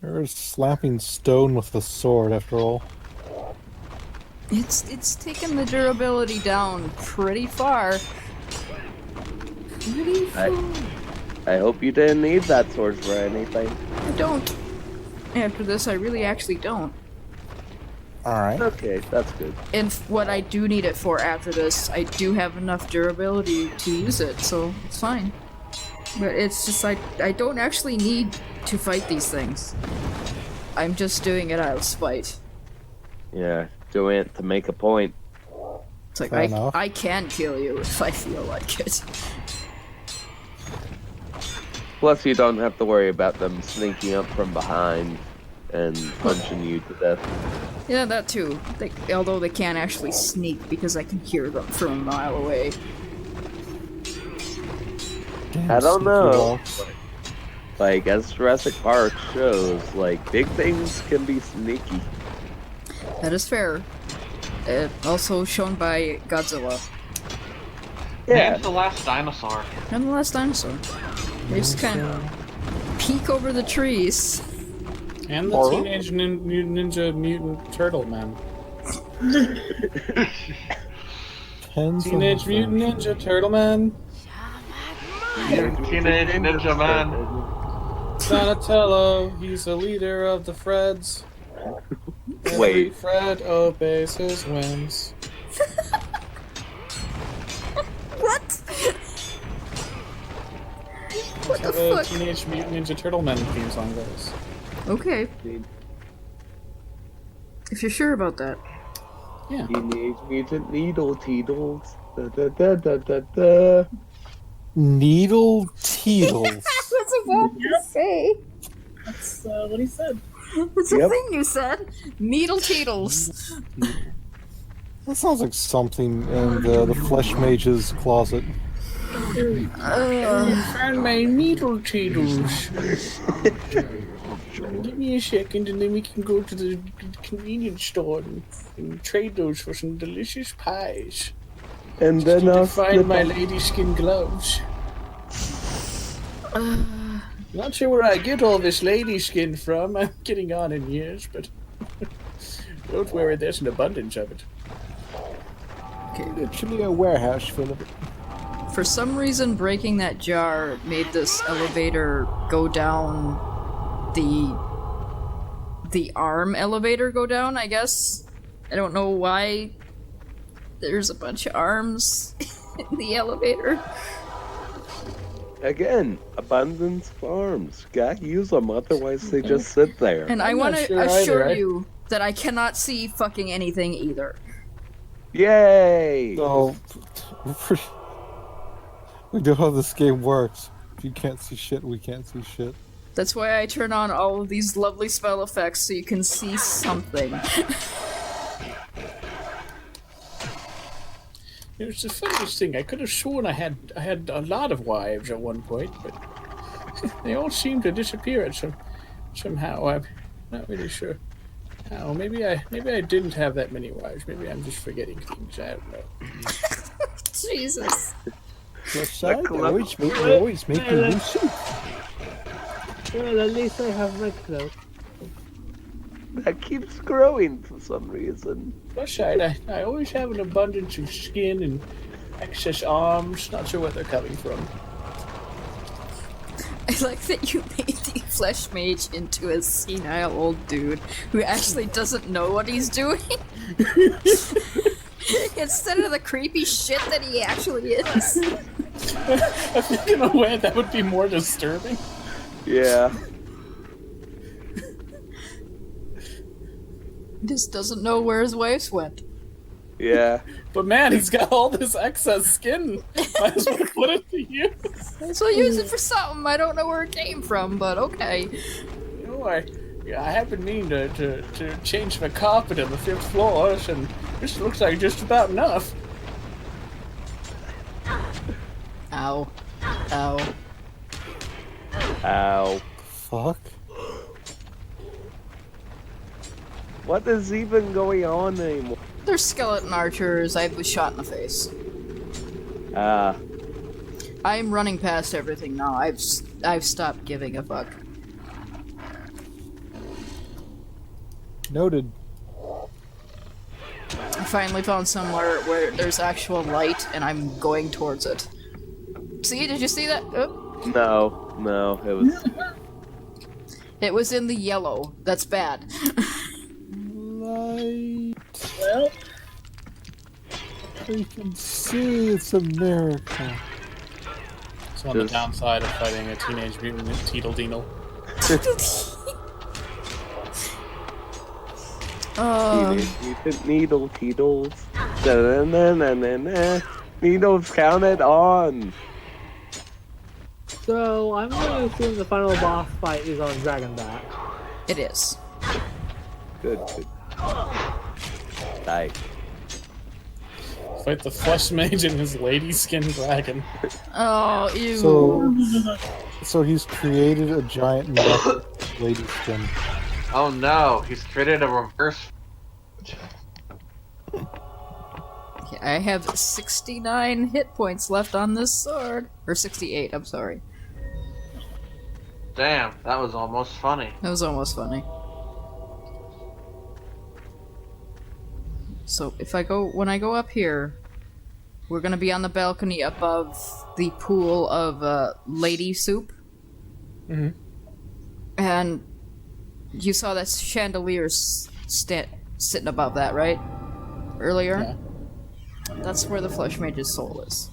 You're slapping stone with the sword, after all. It's taken the durability down pretty far. Pretty far. I hope you didn't need that sword for anything. I don't. After this, I really actually don't. Alright. Okay, that's good. And what I do need it for after this, I do have enough durability to use it, so it's fine. But it's just like, I don't actually need to fight these things. I'm just doing it out of spite. Yeah, doing it to make a point. It's like, Fair enough. I can kill you if I feel like it. Plus, you don't have to worry about them sneaking up from behind and punching you to death. Yeah, that too. Although they can't actually sneak because I can hear them from a mile away. Damn, I don't sneaky know. walks. Like, as Jurassic Park shows, like, big things can be sneaky. That is fair. Also shown by Godzilla. Yeah. And the last dinosaur. And the last dinosaur. They just kind of peek over the trees. And the Or- Teenage Ninja Mutant Turtle Man. Tens of Teenage them. Mutant Ninja Turtle Man. Teenage Ninja Man. Donatello, he's the leader of the Freds. Every Wait. Fred obeys his whims. What? What the That's how fuck? Teenage Mutant Ninja Turtle Man theme song goes. Okay. If you're sure about that. Yeah. Teenage Mutant Needle Teedles. Da da da da da da. Needle Teetles. I was about to say. That's what he said. It's a thing you said. Needle Teetles. That sounds like something in the Flesh Mage's closet. Find my needle teetles. Give me a second and then we can go to the convenience store and trade those for some delicious pies. And then I'll I'll find slip my up. lady skin gloves. Not sure where I get all this lady skin from. I'm getting on in years, but don't worry, there's an abundance of it. Literally a warehouse full of it. For some reason, breaking that jar made this elevator go down the arm elevator go down, I guess. I don't know why there's a bunch of arms in the elevator. Again, abundance farms. Gotta use them, otherwise they just sit there. And I I'm want not to sure assure either. you that I cannot see fucking anything either. Yay! So, we know how this game works. If you can't see shit, we can't see shit. That's why I turn on all of these lovely spell effects so you can see something. It's the funniest thing. I could have sworn I had a lot of wives at one point, but they all seem to disappear at somehow. I'm not really sure how. Maybe I didn't have that many wives. Maybe I'm just forgetting things. I don't know. Jesus. They always make me lose soup. Well, at least I have my cloak. That keeps growing for some reason. Plus side, I always have an abundance of skin and excess arms. Not sure where they're coming from. I like that you made the Flesh Mage into a senile old dude who actually doesn't know what he's doing. Instead of the creepy shit that he actually is. I think in a way that would be more disturbing. Yeah. Just doesn't know where his wives went. Yeah. But man, he's got all this excess skin. Might as well put it to use. So use it for something. I don't know where it came from, but okay. You know, I have been meaning to change my carpet on the 5th floor, and this looks like just about enough. Ow. Ow. Ow. Fuck. What is even going on anymore? They're skeleton archers. I was shot in the face. Ah. I'm running past everything now. I've stopped giving a fuck. Noted. I finally found somewhere where there's actual light, and I'm going towards it. See? Did you see that? Oh. No, it was... It was in the yellow. That's bad. Light. Well, We can see it's America. It's on the downside of fighting a teenage mutant Teedle-Deedle. Needle Teetles. Da-na-na-na-na-na. Needles counted on. So, I'm going to assume the final boss fight is on Dragonback. It is. Good. Nice. Fight the Flesh Mage and his lady skin dragon. Oh, ew. So he's created a giant lady skin. Oh no, he's created a reverse. I have 69 hit points left on this sword. Or 68, I'm sorry. Damn, that was almost funny. That was almost funny. So when I go up here, we're gonna be on the balcony above the pool of lady soup. Mm-hmm. And you saw that chandelier sitting above that, right? Earlier? Yeah. That's where the Flesh Mage's soul is.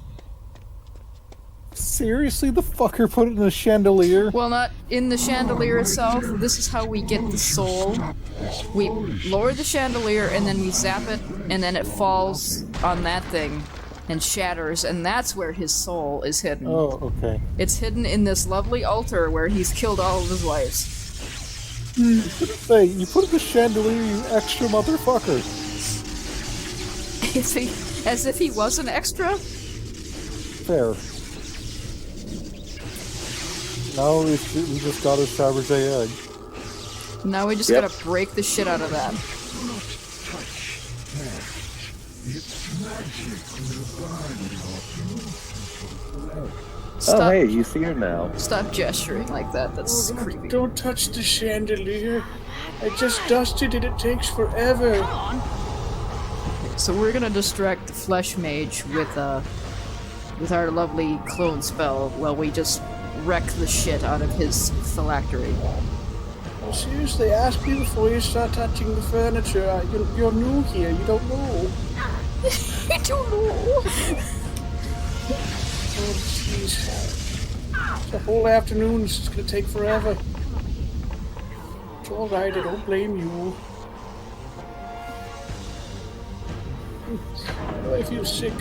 Seriously, the fucker put it in a chandelier? Well, not in the chandelier itself. This is how we get the soul. We lower the chandelier and then we zap it, and then it falls on that thing. and shatters, and that's where his soul is hidden. Oh, okay. It's hidden in this lovely altar where he's killed all of his wives. Hey, you put in the chandelier, you extra motherfucker. As if he was an extra? Fair. Now we just got a Fabergé egg. Now we just gotta break the shit out of that. Oh, hey, he's here now. Stop gesturing like that. That's creepy. Don't touch the chandelier. I just dusted it. It takes forever. So we're gonna distract the flesh mage with our lovely clone spell while we just wreck the shit out of his phylactery. Well, seriously, ask me before you start touching the furniture. You're new here. You don't know. I don't know. Oh, jeez. The whole afternoon is just gonna take forever. It's alright, I don't blame you. I feel sick.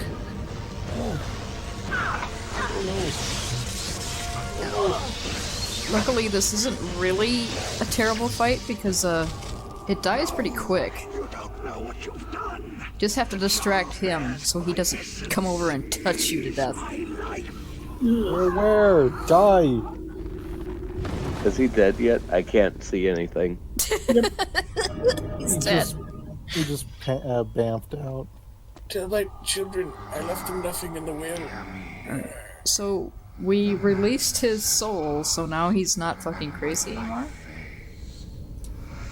Luckily, this isn't really a terrible fight because it dies pretty quick. Just have to distract him so he doesn't come over and touch you to death. Where? Die! Is he dead yet? I can't see anything. He's dead. He just bamfed out. Tell my children I left them nothing in the will. So we released his soul, so now he's not fucking crazy anymore?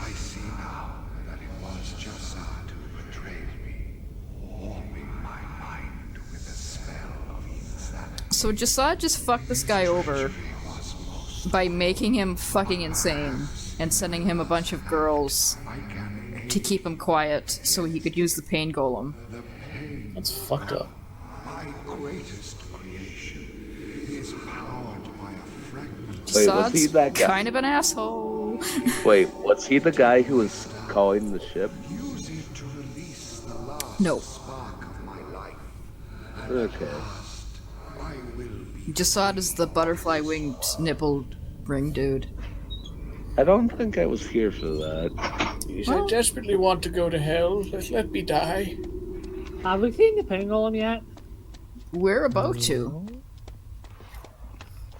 I see now that it was Jasad who betrayed me, warming my mind with the spell of insanity. So Jasad just fucked this guy over by making him fucking insane and sending him a bunch of girls to keep him quiet so he could use the pain golem. That's fucked up. My greatest creation is powered by a fragment. Wait, was he Jasad's that guy? kind of an asshole. Wait, was he the guy who was calling the ship? Use it to release the last No. spark of my life. Okay. I will be Jasad is the butterfly-winged nippled ring dude. I don't think I was here for that. Please, I desperately want to go to hell. Let me die. Have we seen the pain golem yet? We're about to.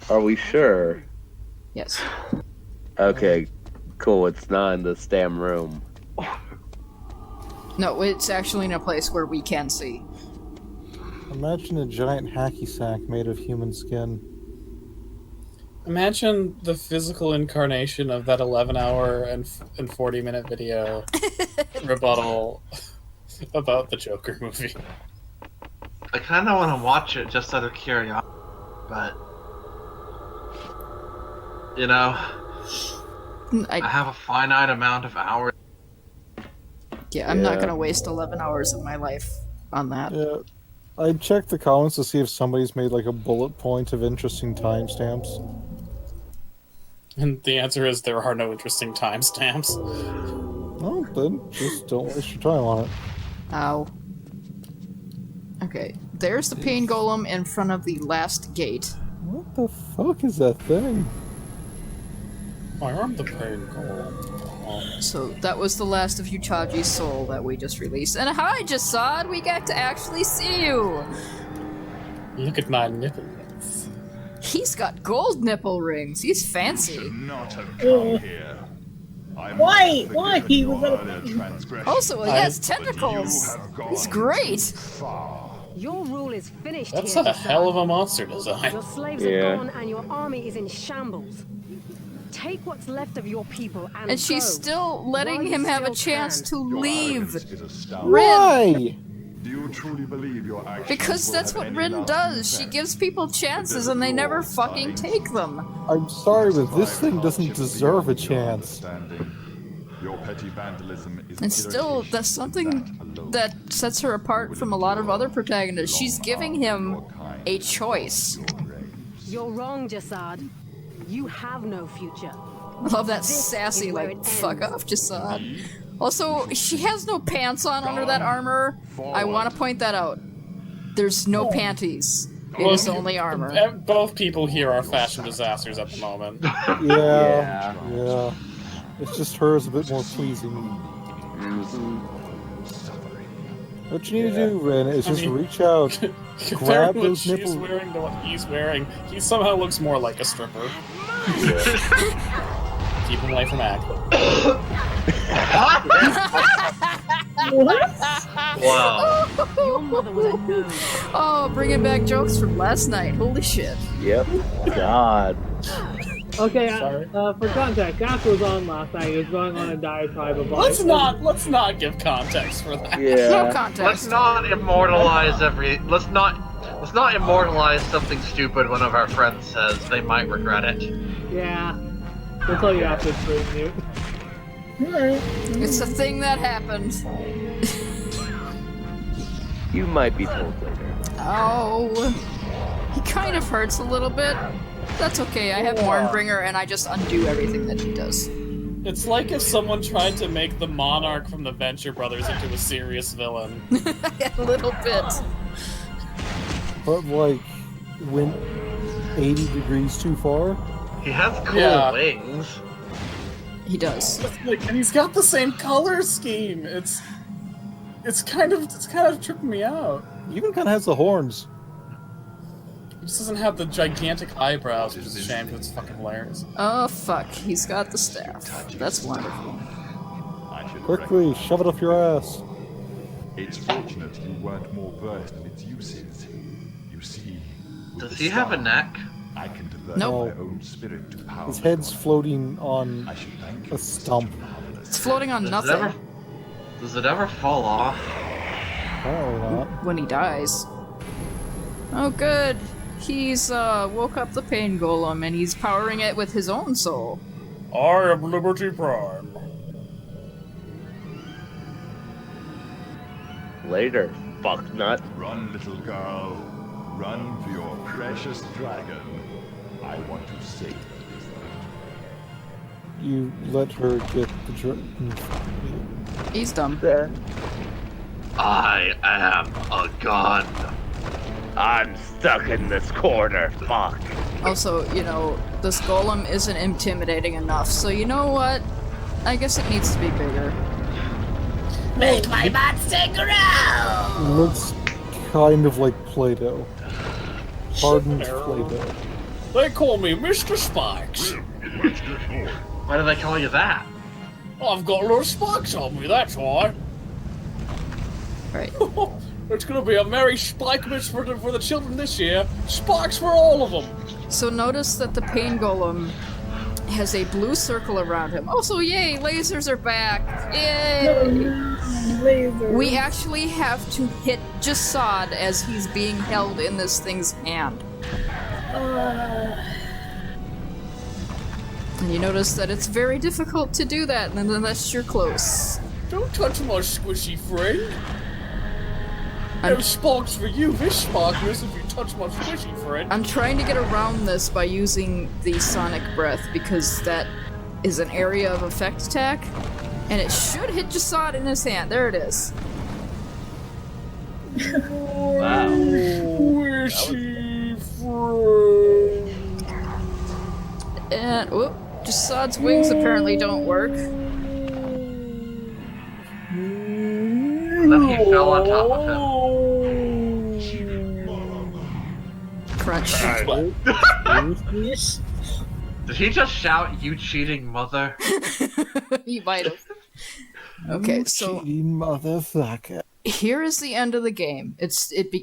Are we sure? Yes. Okay, cool. It's not in this damn room. No, it's actually in a place where we can see. Imagine a giant hacky sack made of human skin. Imagine the physical incarnation of that 11-hour and 40-minute video rebuttal about the Joker movie. I kind of want to watch it just out of curiosity, but you know, I have a finite amount of hours. Yeah, I'm not gonna waste 11 hours of my life on that. Yeah, I checked the comments to see if somebody's made like a bullet point of interesting timestamps. And the answer is there are no interesting timestamps. Oh, then just don't waste your time on it. Ow. Okay, there's the pain golem in front of the last gate. What the fuck is that thing? I am the pain golem. So that was the last of Yuchaji's soul that we just released. And hi, Jasad! We got to actually see you! Look at my nipple. He's got gold nipple rings. He's fancy. not have come here. Why? Why? He was Also, he has tentacles. He's great. Your rule is finished That's here. a hell of a monster design. Your slaves Yeah. are gone and your army is in shambles. Take what's left of your people and And she's go. still letting While you him have a still chance can. to leave. Rin! Why? Do you truly believe your actions Because will that's have what any Rin lasting does. She effect? gives people chances and they never fucking take them. I'm sorry, but this thing doesn't deserve a chance. Your petty vandalism is And still, that's something that sets her apart from a lot of other protagonists. She's giving him a choice. You're wrong, Jasad. You have no future. I love that This sassy, is where like, it fuck ends. off, Jasad. Also, she has no pants on under that armor. I want to point that out. There's no panties. It is only armor. Both people here are fashion disasters at the moment. Yeah. It's just hers a bit more pleasing. What you need to do, Ren, is just reach out, grab those she's nipples. wearing to what he's wearing, he somehow looks more like a stripper. Keep him away from Ack. Wow. Your mother was a no. Oh, bringing back jokes from last night. Holy shit. Yep. God. Okay, for context, Gas was on last night. He was going on a diatribe about. Let's not give context for that. Yeah. No context. Let's not immortalize Let's not immortalize something stupid one of our friends says. They might regret it. Yeah. We'll tell you after it's mute. It's a thing that happened. You might be told later. Oh. He kind of hurts a little bit. That's okay, I have Mornbringer and I just undo everything that he does. It's like if someone tried to make the Monarch from the Venture Brothers into a serious villain. A little bit. But, like, went 80 degrees too far? He has cool wings. He does. And he's got the same color scheme. It's kind of tripping me out. He even kind of has the horns. He just doesn't have the gigantic eyebrows, which is a shame because it's fucking hilarious. Oh fuck, he's got the staff. That's wonderful. Quickly, shove it up your ass. It's fortunate you weren't more versed in its uses. You see... Does he have a neck? I can develop Nope. my own spirit to power. His head's floating on a stump. It's floating on nothing. Does it ever fall off? Apparently not. When he dies. Oh good. He's woke up the pain golem and he's powering it with his own soul. I am Liberty Prime. Later, fucknut. Run, little girl. Run for your precious dragon. I want to save this night. You let her get the dragon. He's dumb. There. I am a gun. I'm stuck in this corner. Fuck. Also, you know, this golem isn't intimidating enough, so you know what? I guess it needs to be bigger. Make my monster grow! Looks kind of like Play-Doh. Hardened Play-Doh. They call me Mr. Spikes. Why do they call you that? I've got little spikes on me, that's why. Right. It's gonna be a merry spike-miss for the children this year. Spikes for all of them. So notice that the pain golem has a blue circle around him. Also, yay, lasers are back. Yay! Laser. We actually have to hit Jasad as he's being held in this thing's hand. And you notice that it's very difficult to do that unless you're close. Don't touch my squishy friend. No sparks for you, this sparkless if you touch my squishy friend. I'm trying to get around this by using the sonic breath because that is an area of effect attack, and it should hit Jasad in his hand. There it is. Wow. Squishy friend. And whoop, Jasad's wings apparently don't work. And then he fell on top of him. Crunch. Did he just shout, "You cheating mother"? He might have. Okay, so Cheating motherfucker. here is the end of the game. It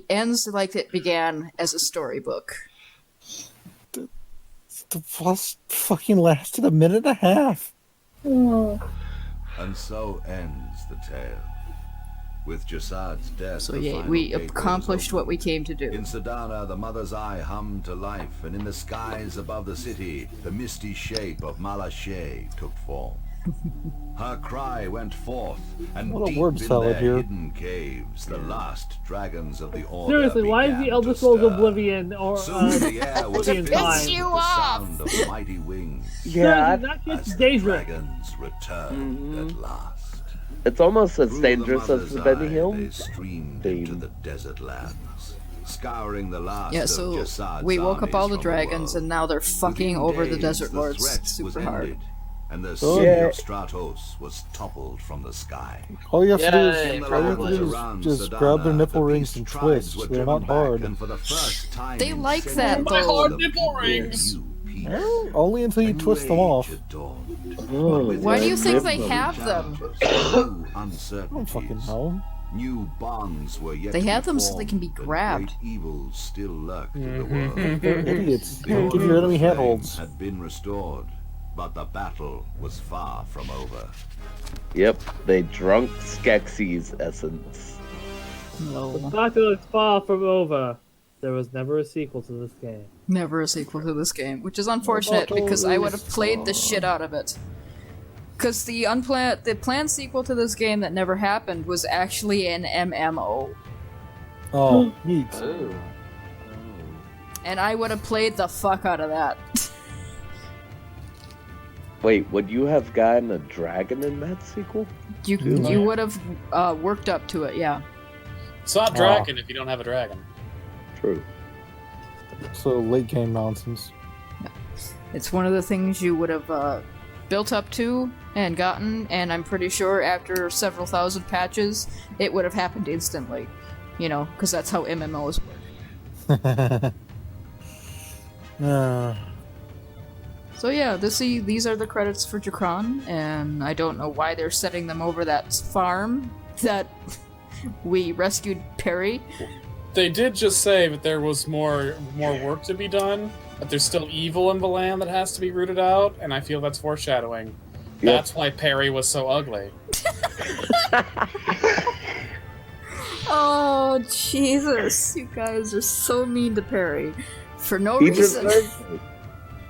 ends like it began as a storybook. The boss fucking lasted a minute and a half. Oh. And so ends the tale. With Jasad's death, So the yeah, final we gate accomplished was what we came to do. In Sedana, the mother's eye hummed to life, and in the skies above the city, the misty shape of Malache took form. Her cry went forth, and What a deep word in salad their here. hidden caves, the last dragons of the Order Seriously, why is began the Elder to Scrolls stir. Oblivion or Soon the air was Oblivion filled Time? with you the off! sound of mighty wings. Yeah, Seriously, that As gets the dangerous. dragons returned at last. it's almost as Through dangerous the as mother's the Benny eye, Hill they streamed theme. into the desert lands. scouring the last Yeah, of so Jassad's we woke up armies all the from dragons, world. and now they're fucking Within over the days, Desert the Lords threat super was hard. ended, and the Oh, city yeah. of Stratos was toppled from the sky. All you have to do is, Yay, In the all you have to lands do is around just Sedana, grab their nipple the rings beast and tribes twist. were They're driven not back, hard. and for the first time They in like that, centuries, My hard though. the nipple people rings. knew peace. Only until you twist them Rage off. dawned. Oh, With Why do you its think they new have them? challenges, new I don't fucking uncertainties. know. New bonds were yet They to have be them so they can be formed, and grabbed. great evils still lurked in the Mhm. world. They're idiots. The Give order your of enemy the flame handholds. had been restored, but the battle was far from over. Yep, they drunk Skeksis' essence. No. The battle is far from over. There was never a sequel to this game. Never a sequel to this game, which is unfortunate battle because I would is have played the shit out of it. Because the planned sequel to this game that never happened was actually an MMO, Oh, neat. Ooh. and I would have played the fuck out of that. Wait, would you have gotten a dragon in that sequel? You would have worked up to it, yeah. It's not Drakan if you don't have a dragon. True. So late game nonsense. It's one of the things you would have built up to and gotten, and I'm pretty sure after several thousand patches, it would have happened instantly. You know, because that's how MMOs work. So yeah, these are the credits for Drakan, and I don't know why they're setting them over that farm that we rescued Perry. They did just say that there was more work to be done, that there's still evil in the land that has to be rooted out, and I feel that's foreshadowing. Yep. That's why Perry was so ugly. Oh, Jesus. You guys are so mean to Perry. For no He reason. deserves it.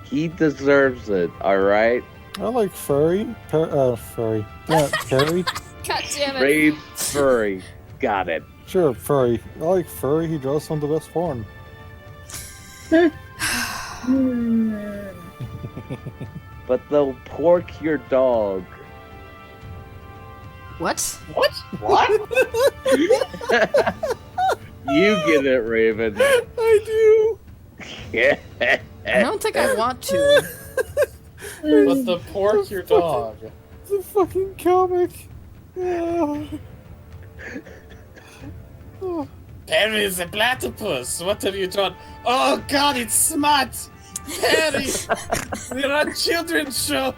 He deserves it, alright? I like furry. Furry. Yeah, furry. God damn it. Brave furry. Got it. Sure, furry. I like furry. He draws some of the best porn. But they'll pork your dog. What? What? You get it, Raven. I do. Yeah. I don't think I want to. But the pork your dog. It's a fucking comic. Yeah. Oh. Perry is a platypus. What have you done? Oh God, it's smart. Perry, we're a children's show.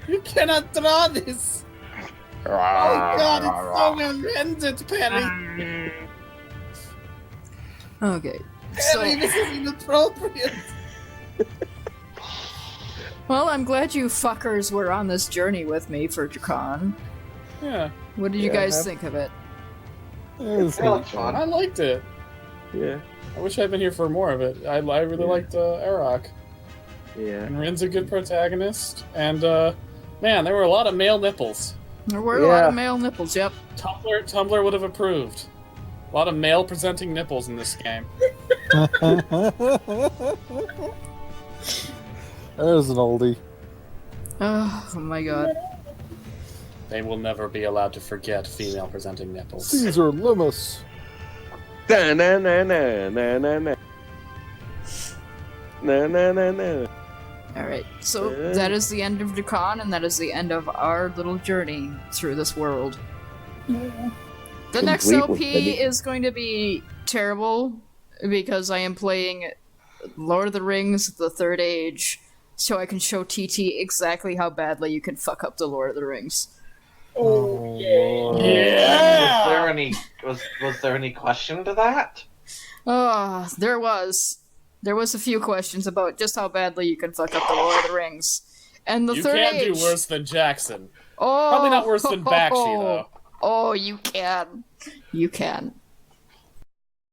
You cannot draw this. Oh God, it's so well rendered, Perry. Okay. Perry, this is inappropriate. Well, I'm glad you fuckers were on this journey with me for Drakan. Yeah, What did you Yeah, guys think of it? It was That looks fun. I liked it. Yeah. I wish I'd been here for more of it. I really liked Arok. Yeah. And Rin's a good protagonist. And, man, there were a lot of male nipples. There were a lot Yeah. of male nipples, yep. Tumblr would have approved. A lot of male-presenting nipples in this game. There's an oldie. Oh my god. They will never be allowed to forget female-presenting nipples. Caesar Limus. Na na na na na na na. Na na na na. Alright, so that is the end of Drakan, and that is the end of our little journey through this world. The next Complete with LP any- is going to be terrible, because I am playing Lord of the Rings, The Third Age, so I can show TT exactly how badly you can fuck up the Lord of the Rings. Oh, Lord. Yeah! Was there any question to that? There was. There was a few questions about just how badly you can fuck up the Lord of the Rings. And the You Third can Age. do worse than Jackson. Oh, Probably not worse than Bakshi, though. Oh, you can. You can.